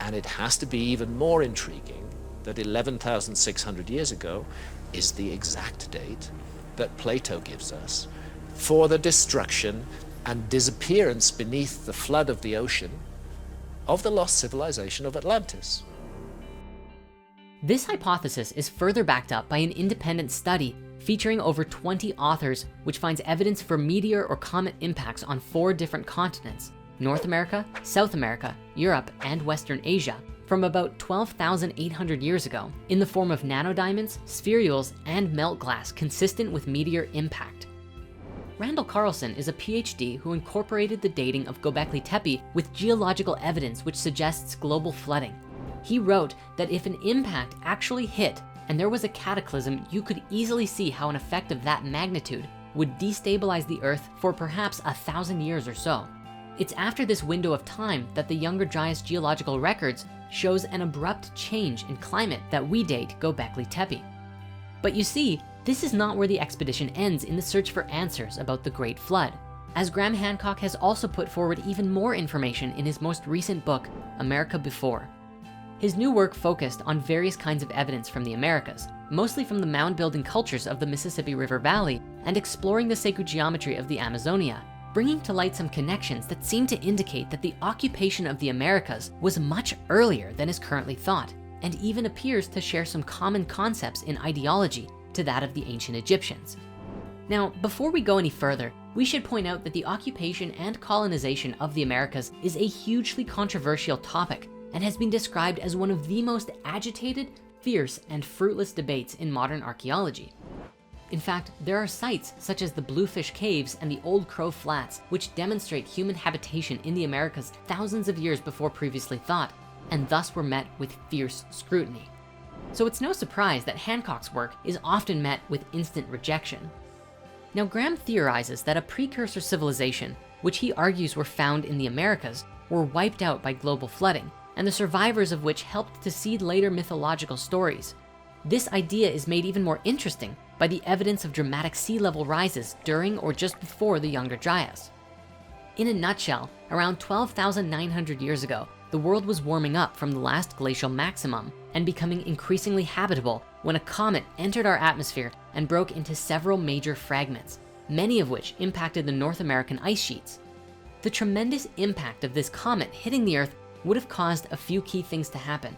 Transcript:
And it has to be even more intriguing that 11,600 years ago is the exact date that Plato gives us for the destruction and disappearance beneath the flood of the ocean of the lost civilization of Atlantis. This hypothesis is further backed up by an independent study featuring over 20 authors, which finds evidence for meteor or comet impacts on 4 different continents: North America, South America, Europe, and Western Asia, from about 12,800 years ago, in the form of nanodiamonds, spherules, and melt glass consistent with meteor impact. Randall Carlson is a PhD who incorporated the dating of Göbekli Tepe with geological evidence which suggests global flooding. He wrote that if an impact actually hit and there was a cataclysm, you could easily see how an effect of that magnitude would destabilize the earth for perhaps 1,000 years or so. It's after this window of time that the Younger Dryas geological records shows an abrupt change in climate that we date Göbekli Tepe. But you see, this is not where the expedition ends in the search for answers about the Great Flood, as Graham Hancock has also put forward even more information in his most recent book, America Before. His new work focused on various kinds of evidence from the Americas, mostly from the mound building cultures of the Mississippi River Valley and exploring the sacred geometry of the Amazonia, bringing to light some connections that seem to indicate that the occupation of the Americas was much earlier than is currently thought, and even appears to share some common concepts in ideology to that of the ancient Egyptians. Now, before we go any further, we should point out that the occupation and colonization of the Americas is a hugely controversial topic and has been described as one of the most agitated, fierce, and fruitless debates in modern archaeology. In fact, there are sites such as the Bluefish Caves and the Old Crow Flats, which demonstrate human habitation in the Americas thousands of years before previously thought, and thus were met with fierce scrutiny. So it's no surprise that Hancock's work is often met with instant rejection. Now, Graham theorizes that a precursor civilization, which he argues were found in the Americas, were wiped out by global flooding, and the survivors of which helped to seed later mythological stories. This idea is made even more interesting by the evidence of dramatic sea level rises during or just before the Younger Dryas. In a nutshell, around 12,900 years ago, the world was warming up from the last glacial maximum and becoming increasingly habitable when a comet entered our atmosphere and broke into several major fragments, many of which impacted the North American ice sheets. The tremendous impact of this comet hitting the Earth would have caused a few key things to happen.